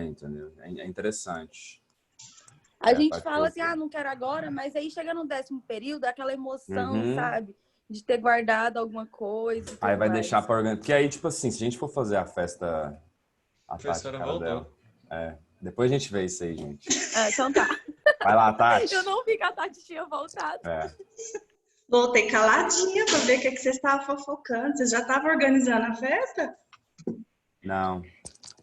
entendeu? É interessante. A gente fala assim, não quero agora, mas aí chega no 10º período, aquela emoção, sabe? De ter guardado alguma coisa. Aí vai deixar para organizar. Porque aí, tipo assim, se a gente for fazer a festa, a Tati, a cara dela. Depois a gente vê isso aí, gente. Então tá. Vai lá, Tati. Eu não vi que a Tati tinha voltado. Voltei caladinha pra ver o que vocês estavam fofocando. Vocês já estavam organizando a festa? Não.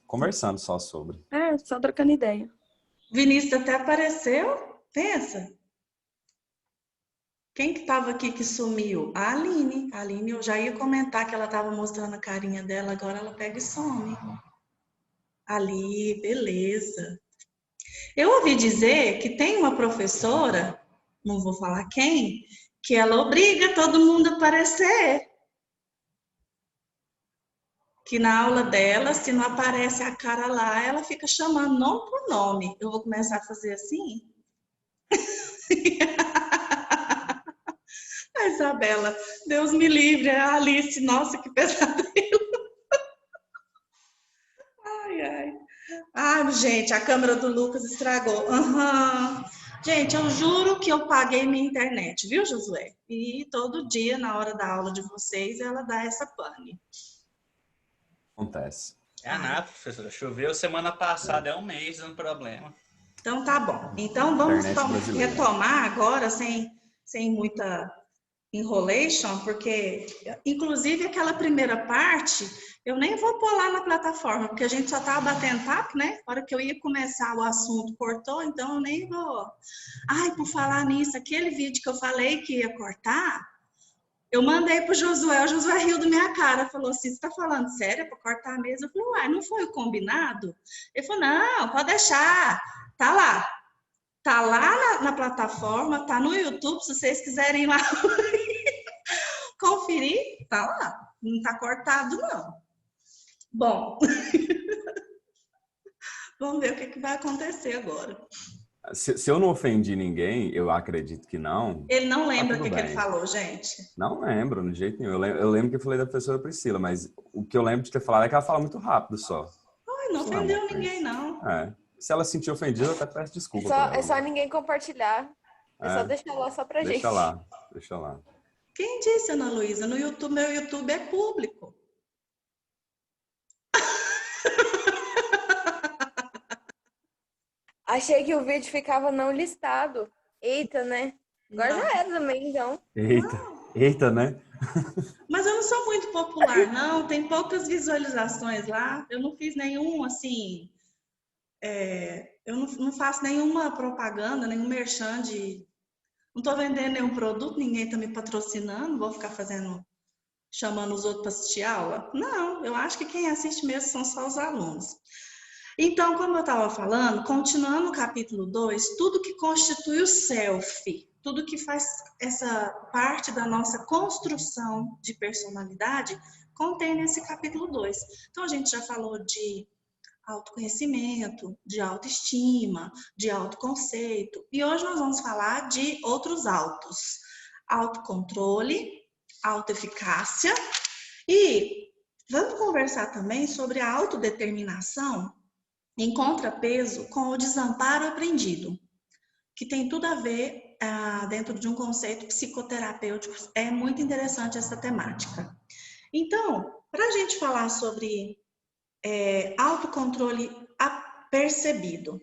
Conversando só sobre. Só trocando ideia. Vinícius até apareceu. Pensa. Quem que tava aqui que sumiu? A Aline. A Aline, eu já ia comentar que ela tava mostrando a carinha dela, agora ela pega e some. Ali, beleza. Eu ouvi dizer que tem uma professora, não vou falar quem, que ela obriga todo mundo a aparecer. Que na aula dela, se não aparece a cara lá, ela fica chamando nome por nome. Eu vou começar a fazer assim? A Isabela, Deus me livre, a Alice, nossa, que pesadelo. Ai, gente, a câmera do Lucas estragou. Gente, eu juro que eu paguei minha internet, viu, Josué? E todo dia, na hora da aula de vocês, ela dá essa pane. Acontece. Nada, professora. Choveu semana passada, é um mês, não problema. Então tá bom. Então vamos retomar agora, sem muita enrolation, porque, inclusive, aquela primeira parte, eu nem vou pôr lá na plataforma, porque a gente só tava batendo papo, né? Na hora que eu ia começar o assunto, cortou, então eu nem vou... Ai, por falar nisso, aquele vídeo que eu falei que ia cortar, eu mandei pro Josué, o Josué riu da minha cara, falou assim, você tá falando sério, é pra cortar mesmo? Eu falei, uai, não foi o combinado? Ele falou, não, pode deixar, tá lá. Tá lá na plataforma, tá no YouTube, se vocês quiserem ir lá conferir, tá lá. Não tá cortado, não. Bom, vamos ver o que vai acontecer agora. Se eu não ofendi ninguém, eu acredito que não. Ele não lembra o que ele falou, gente? Não lembro, de jeito nenhum. Eu lembro que eu falei da professora Priscila, mas o que eu lembro de ter falado é que ela fala muito rápido só. Ai, não ofendeu ninguém, não. Se ela se sentir ofendida, eu até peço desculpa. É só ninguém compartilhar. É só deixar lá só pra gente. Deixa lá. Quem disse, Ana Luísa? No YouTube, meu YouTube é público. Achei que o vídeo ficava não listado. Eita, né? Agora já era também, então. Eita, né? Mas eu não sou muito popular, não. Tem poucas visualizações lá. Eu não fiz nenhum, assim... eu não faço nenhuma propaganda, nenhum merchan de... Não tô vendendo nenhum produto, ninguém tá me patrocinando. Vou ficar chamando os outros para assistir aula? Não, eu acho que quem assiste mesmo são só os alunos. Então, como eu estava falando, continuando o capítulo 2, tudo que constitui o self, tudo que faz essa parte da nossa construção de personalidade, contém nesse capítulo 2. Então, a gente já falou de autoconhecimento, de autoestima, de autoconceito, e hoje nós vamos falar de outros autos. Autocontrole, autoeficácia, e vamos conversar também sobre a autodeterminação em contrapeso com o desamparo aprendido, que tem tudo a ver dentro de um conceito psicoterapêutico. É muito interessante essa temática. Então, para a gente falar sobre autocontrole percebido,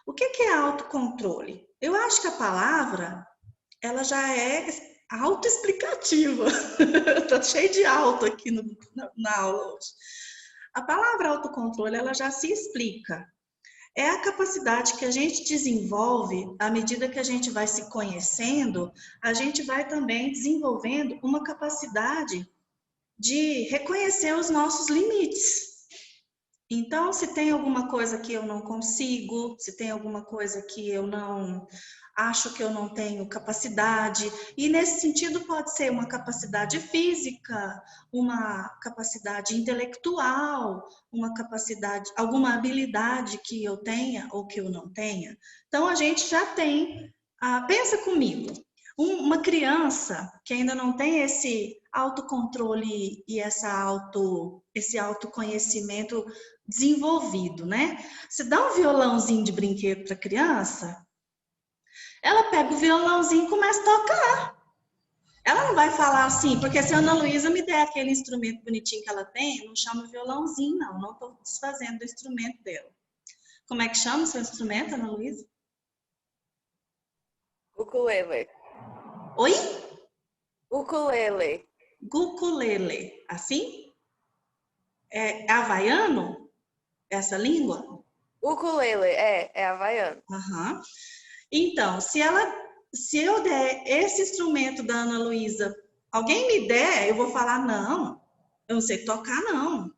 o que é autocontrole? Eu acho que a palavra, ela já é autoexplicativa. Tá cheio de auto aqui na aula hoje. A palavra autocontrole, ela já se explica. É a capacidade que a gente desenvolve à medida que a gente vai se conhecendo, a gente vai também desenvolvendo uma capacidade de reconhecer os nossos limites. Então, se tem alguma coisa que eu não consigo, se tem alguma coisa que eu não acho que eu não tenho capacidade, e nesse sentido pode ser uma capacidade física, uma capacidade intelectual, uma capacidade, alguma habilidade que eu tenha ou que eu não tenha. Então, a gente já tem, pensa comigo, uma criança que ainda não tem esse autocontrole e esse autoconhecimento desenvolvido, né? Você dá um violãozinho de brinquedo para criança, ela pega o violãozinho e começa a tocar. Ela não vai falar assim, porque se a Ana Luísa me der aquele instrumento bonitinho que ela tem, não chama violãozinho, não estou desfazendo do instrumento dela. Como é que chama o seu instrumento, Ana Luísa? Ukulele. Oi? Ukulele. Ukulele. Assim? É havaiano? Essa língua? Ukulele, é havaiano. Uhum. Então, se eu der esse instrumento da Ana Luísa, alguém me der, eu vou falar, não, eu não sei tocar, não.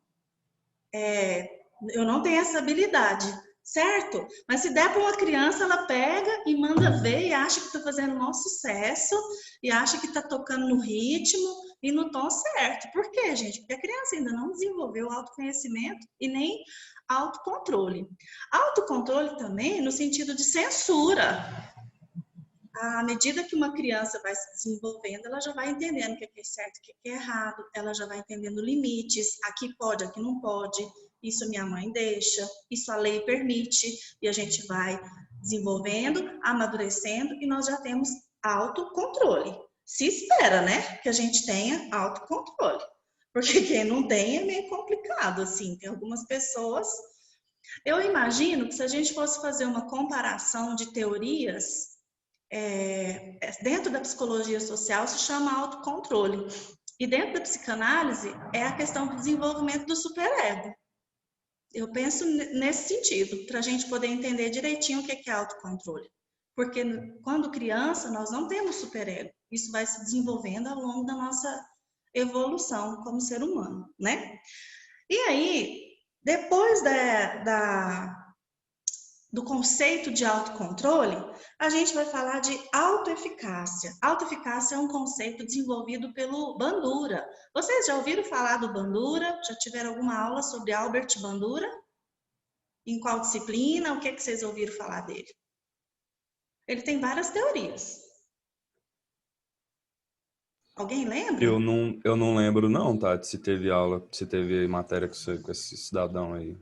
Eu não tenho essa habilidade, certo? Mas se der para uma criança, ela pega e manda ver e acha que está fazendo um sucesso e acha que está tocando no ritmo e no tom certo. Por quê, gente? Porque a criança ainda não desenvolveu autoconhecimento e nem autocontrole. Autocontrole também no sentido de censura. À medida que uma criança vai se desenvolvendo, ela já vai entendendo o que é certo, o que é errado, ela já vai entendendo limites, aqui pode, aqui não pode, isso minha mãe deixa, isso a lei permite, e a gente vai desenvolvendo, amadurecendo, e nós já temos autocontrole. Se espera, né, que a gente tenha autocontrole, porque quem não tem é meio complicado, assim, tem algumas pessoas... Eu imagino que se a gente fosse fazer uma comparação de teorias, dentro da psicologia social se chama autocontrole. E dentro da psicanálise é a questão do desenvolvimento do superego. Eu penso nesse sentido, para a gente poder entender direitinho o que é autocontrole. Porque quando criança nós não temos superego. Isso vai se desenvolvendo ao longo da nossa evolução como ser humano, né? E aí, depois do conceito de autocontrole, a gente vai falar de autoeficácia. Autoeficácia é um conceito desenvolvido pelo Bandura. Vocês já ouviram falar do Bandura? Já tiveram alguma aula sobre Albert Bandura? Em qual disciplina? O que é que vocês ouviram falar dele? Ele tem várias teorias. Alguém lembra? Eu não lembro não, Tati, se teve aula, se teve matéria com esse cidadão aí.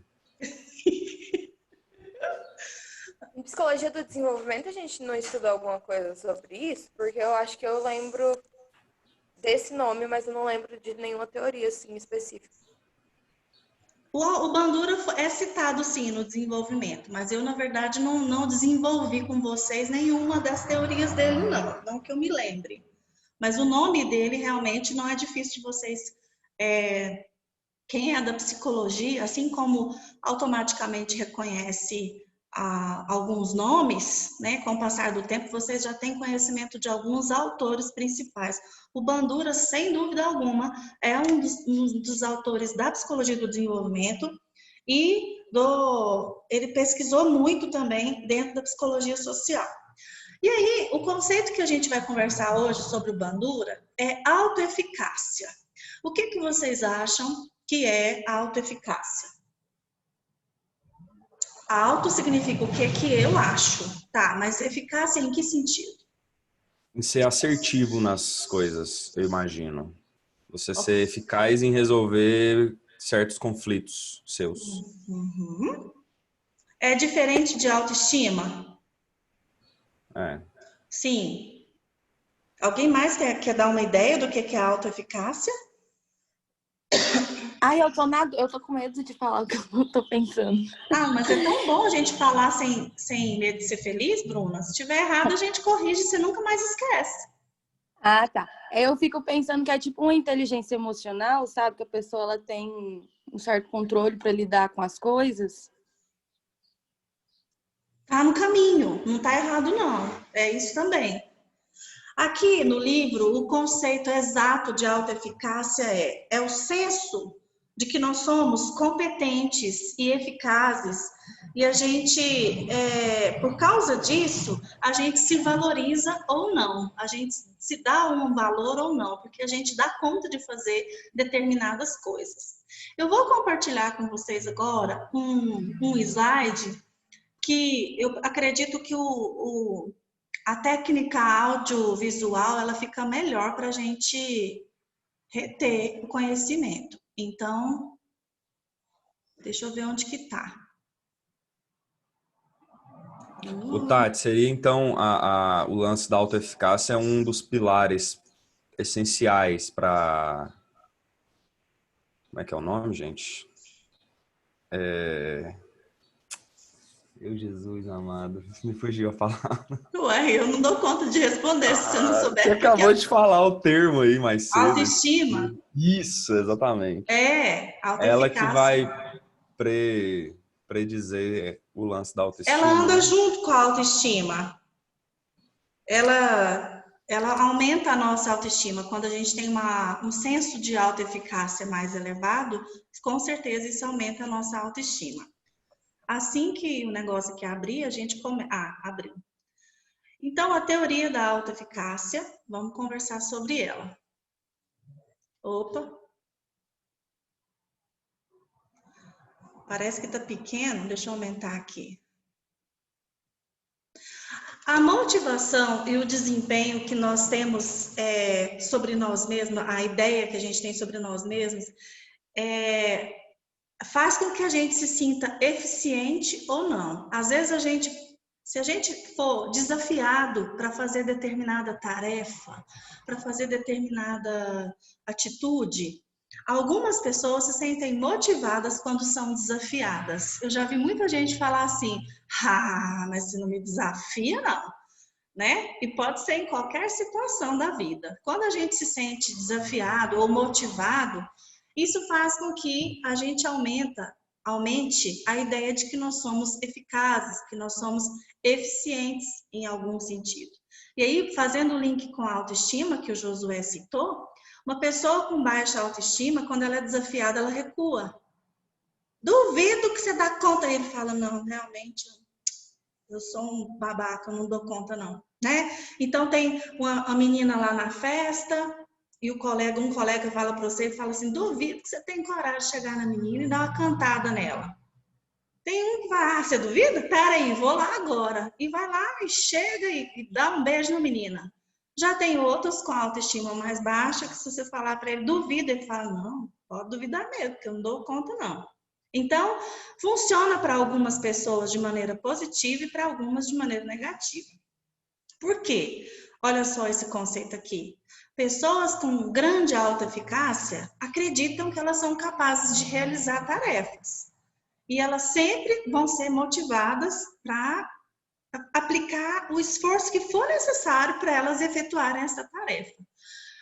Em psicologia do desenvolvimento, a gente não estudou alguma coisa sobre isso? Porque eu acho que eu lembro desse nome, mas eu não lembro de nenhuma teoria assim específica. O Bandura é citado, sim, no desenvolvimento, mas eu, na verdade, não desenvolvi com vocês nenhuma das teorias dele, não que eu me lembre. Mas o nome dele realmente não é difícil de vocês... quem é da psicologia, assim como automaticamente reconhece alguns nomes, né, com o passar do tempo, vocês já têm conhecimento de alguns autores principais. O Bandura, sem dúvida alguma, é um dos autores da psicologia do desenvolvimento e ele pesquisou muito também dentro da psicologia social. E aí, o conceito que a gente vai conversar hoje sobre o Bandura é autoeficácia. O que vocês acham que é autoeficácia? Auto significa o que eu acho, tá? Mas eficácia em que sentido? Em ser assertivo nas coisas, eu imagino. Você ser eficaz em resolver certos conflitos seus. Uhum. É diferente de autoestima? Sim. Alguém mais quer dar uma ideia do que é autoeficácia? Ai, eu tô com medo de falar o que eu tô pensando. Mas é tão bom a gente falar sem medo de ser feliz, Bruna. Se tiver errado, a gente corrige, você nunca mais esquece. Ah, tá. Eu fico pensando que é tipo uma inteligência emocional, sabe? Que a pessoa ela tem um certo controle para lidar com as coisas. Tá no caminho, não tá errado não. É isso também. Aqui no livro, o conceito exato de autoeficácia é o senso de que nós somos competentes e eficazes e a gente, por causa disso, a gente se valoriza ou não, a gente se dá um valor ou não, porque a gente dá conta de fazer determinadas coisas. Eu vou compartilhar com vocês agora um slide que eu acredito que a técnica audiovisual ela fica melhor para a gente reter o conhecimento. Então, deixa eu ver onde que tá. O Tati, seria então o lance da autoeficácia é um dos pilares essenciais para... Como é que é o nome, gente? Meu Jesus amado, isso me fugiu a palavra. Ué, eu não dou conta de responder se você não souber. Você acabou de falar o termo aí mais cedo. Autoestima. Isso, exatamente. Ela que Autoeficácia. vai predizer o lance da autoestima. Ela anda junto com a autoestima. Ela aumenta a nossa autoestima. Quando a gente tem um senso de autoeficácia mais elevado, com certeza isso aumenta a nossa autoestima. Assim que o negócio aqui abrir, a gente abriu. Então, a teoria da autoeficácia, vamos conversar sobre ela. Opa! Parece que está pequeno, deixa eu aumentar aqui. A motivação e o desempenho que nós temos sobre nós mesmos, a ideia que a gente tem sobre nós mesmos, faz com que a gente se sinta eficiente ou não. Às vezes se a gente for desafiado para fazer determinada tarefa, para fazer determinada atitude, algumas pessoas se sentem motivadas quando são desafiadas. Eu já vi muita gente falar assim, mas se não me desafia, não. Né? E pode ser em qualquer situação da vida. Quando a gente se sente desafiado ou motivado, isso faz com que a gente aumente a ideia de que nós somos eficazes, que nós somos eficientes em algum sentido. E aí, fazendo o link com a autoestima, que o Josué citou, uma pessoa com baixa autoestima, quando ela é desafiada, ela recua. Duvido que você dá conta. E ele fala, não, realmente, eu sou um babaca, eu não dou conta, não. Né? Então, tem uma menina lá na festa, e um colega fala para você e fala assim, duvido que você tem coragem de chegar na menina e dar uma cantada nela. Tem um que vai, você duvida? Peraí, vou lá agora. E vai lá e chega e dá um beijo na menina. Já tem outros com autoestima mais baixa, que se você falar para ele, duvida, ele fala, não, pode duvidar mesmo, porque eu não dou conta, não. Então, funciona para algumas pessoas de maneira positiva e para algumas de maneira negativa. Por quê? Olha só esse conceito aqui. Pessoas com grande autoeficácia acreditam que elas são capazes de realizar tarefas. E elas sempre vão ser motivadas para aplicar o esforço que for necessário para elas efetuarem essa tarefa.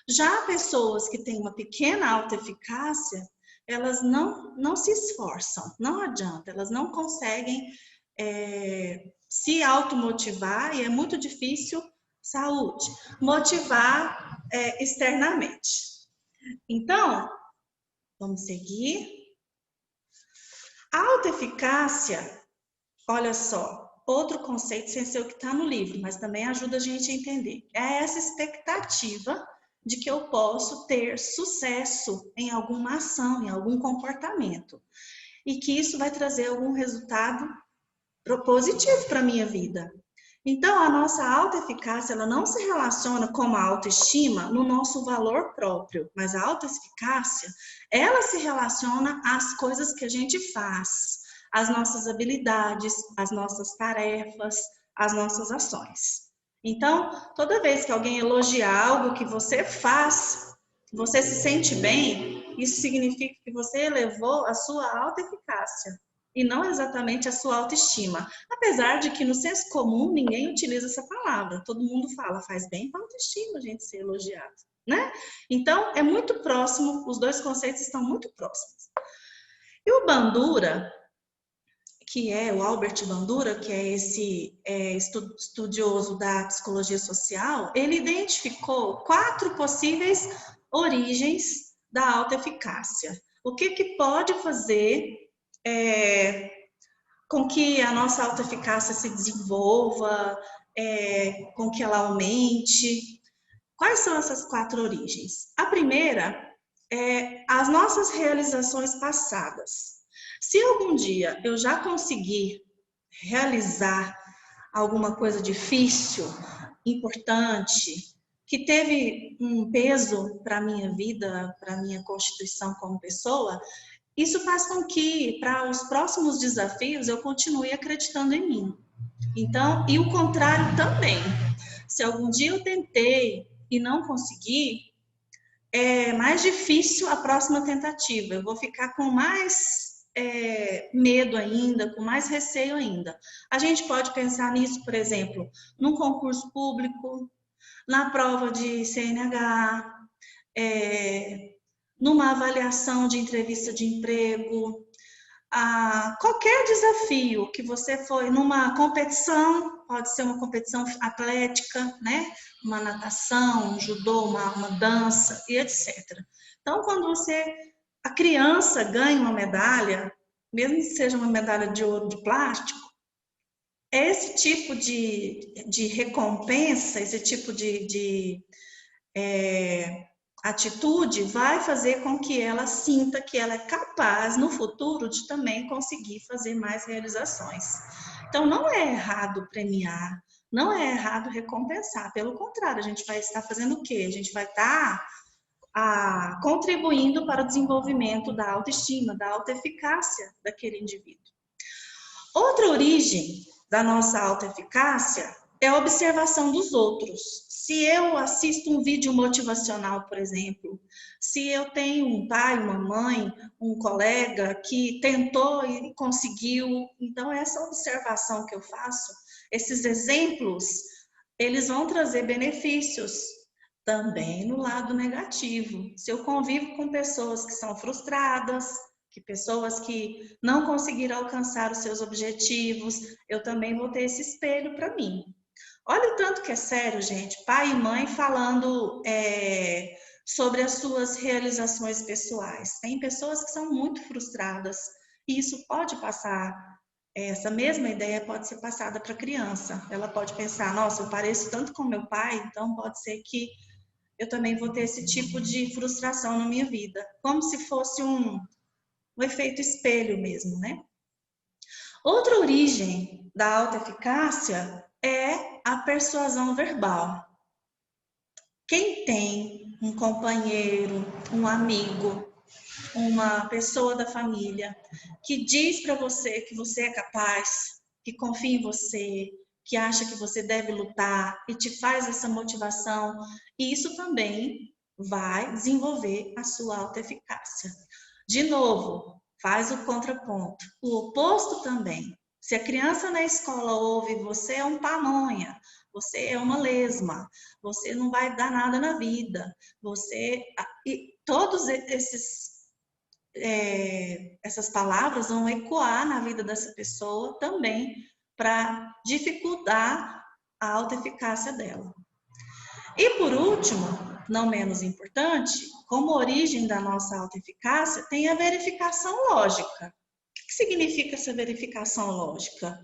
Já pessoas que têm uma pequena autoeficácia, elas não se esforçam, não adianta, elas não conseguem se automotivar e é muito difícil, motivar externamente. Então, vamos seguir. A autoeficácia, olha só, outro conceito sem ser o que está no livro, mas também ajuda a gente a entender. É essa expectativa de que eu posso ter sucesso em alguma ação, em algum comportamento. E que isso vai trazer algum resultado positivo para a minha vida. Então, a nossa autoeficácia, ela não se relaciona com a autoestima no nosso valor próprio, mas a autoeficácia, ela se relaciona às coisas que a gente faz, às nossas habilidades, às nossas tarefas, às nossas ações. Então, toda vez que alguém elogia algo que você faz, você se sente bem, isso significa que você elevou a sua autoeficácia e não exatamente a sua autoestima. Apesar de que no senso comum ninguém utiliza essa palavra. Todo mundo fala, faz bem para a autoestima a gente ser elogiado, né? Então, é muito próximo, os dois conceitos estão muito próximos. E o Bandura, que é o Albert Bandura, que é esse estudioso da psicologia social, ele identificou 4 possíveis origens da autoeficácia. O que pode fazer com que a nossa autoeficácia se desenvolva, com que ela aumente. Quais são essas 4 origens? A primeira é as nossas realizações passadas. Se algum dia eu já conseguir realizar alguma coisa difícil, importante, que teve um peso para a minha vida, para a minha constituição como pessoa, isso faz com que, para os próximos desafios, eu continue acreditando em mim. Então, e o contrário também. Se algum dia eu tentei e não consegui, é mais difícil a próxima tentativa. Eu vou ficar com mais medo ainda, com mais receio ainda. A gente pode pensar nisso, por exemplo, num concurso público, na prova de CNH, numa avaliação de entrevista de emprego, qualquer desafio que você foi numa competição, pode ser uma competição atlética, né? Uma natação, um judô, uma dança e etc. Então, quando a criança ganha uma medalha, mesmo que seja uma medalha de ouro de plástico, esse tipo de recompensa, esse tipo de atitude vai fazer com que ela sinta que ela é capaz no futuro de também conseguir fazer mais realizações. Então, não é errado premiar, não é errado recompensar, pelo contrário, a gente vai estar fazendo o quê? A gente vai estar contribuindo para o desenvolvimento da autoestima, da autoeficácia daquele indivíduo. Outra origem da nossa autoeficácia é a observação dos outros. Se eu assisto um vídeo motivacional, por exemplo, se eu tenho um pai, uma mãe, um colega que tentou e conseguiu, então essa observação que eu faço, esses exemplos, eles vão trazer benefícios também no lado negativo. Se eu convivo com pessoas que são frustradas, pessoas que não conseguiram alcançar os seus objetivos, eu também vou ter esse espelho para mim. Olha o tanto que é sério, gente, pai e mãe falando sobre as suas realizações pessoais. Tem pessoas que são muito frustradas e isso pode passar, essa mesma ideia pode ser passada para a criança. Ela pode pensar, nossa, eu pareço tanto com meu pai, então pode ser que eu também vou ter esse tipo de frustração na minha vida. Como se fosse um efeito espelho mesmo, né? Outra origem da autoeficácia é a persuasão verbal. Quem tem um companheiro, um amigo, uma pessoa da família que diz para você que você é capaz, que confia em você, que acha que você deve lutar e te faz essa motivação, isso também vai desenvolver a sua autoeficácia. De novo, faz o contraponto. O oposto também. Se a criança na escola ouve, você é um pamonha, você é uma lesma, você não vai dar nada na vida, e todos essas palavras vão ecoar na vida dessa pessoa também para dificultar a autoeficácia dela. E por último, não menos importante, como origem da nossa autoeficácia, tem a verificação lógica. O que significa essa verificação lógica?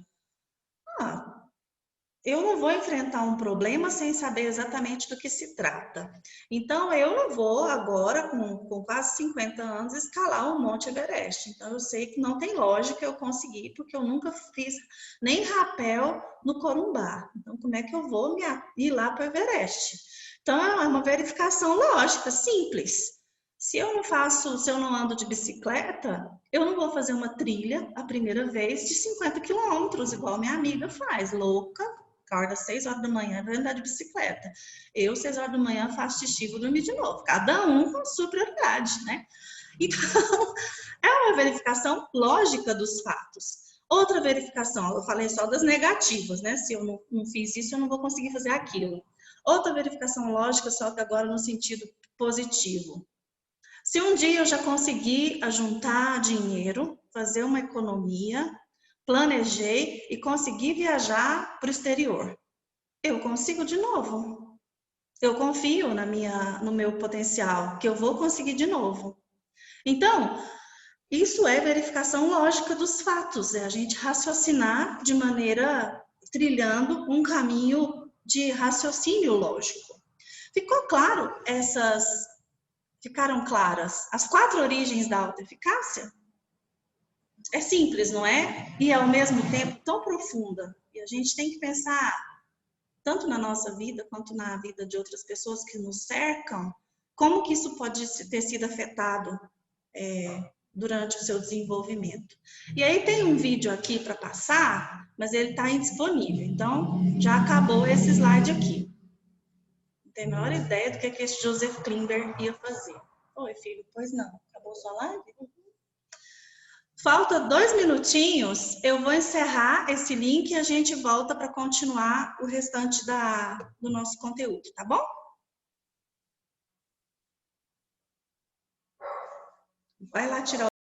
Eu não vou enfrentar um problema sem saber exatamente do que se trata. Então, eu não vou agora, com quase 50 anos, escalar o Monte Everest. Então, eu sei que não tem lógica eu conseguir, porque eu nunca fiz nem rapel no Corumbá. Então, como é que eu vou ir lá para o Everest? Então, é uma verificação lógica, simples. Se eu não ando de bicicleta, eu não vou fazer uma trilha a primeira vez de 50 quilômetros, igual minha amiga faz, louca, acorda às 6 horas da manhã e vai andar de bicicleta. Eu, 6 horas da manhã, faço xixi e vou dormir de novo. Cada um com a sua prioridade, né? Então, é uma verificação lógica dos fatos. Outra verificação, eu falei só das negativas, né? Se eu não fiz isso, eu não vou conseguir fazer aquilo. Outra verificação lógica, só que agora no sentido positivo. Se um dia eu já consegui ajuntar dinheiro, fazer uma economia, planejei e consegui viajar para o exterior, eu consigo de novo. Eu confio no meu potencial, que eu vou conseguir de novo. Então, isso é verificação lógica dos fatos, é a gente raciocinar de maneira, trilhando um caminho de raciocínio lógico. Ficaram claras as 4 origens da autoeficácia? É simples, não é? E ao mesmo tempo tão profunda. E a gente tem que pensar tanto na nossa vida quanto na vida de outras pessoas que nos cercam, como que isso pode ter sido afetado durante o seu desenvolvimento. E aí tem um vídeo aqui para passar, mas ele está indisponível, então já acabou esse slide aqui. Não tenho a menor ideia do que esse Joseph Klimber ia fazer. Oi, filho, pois não, acabou sua live? Falta 2 minutinhos, eu vou encerrar esse link e a gente volta para continuar o restante do nosso conteúdo, tá bom? Vai lá tirar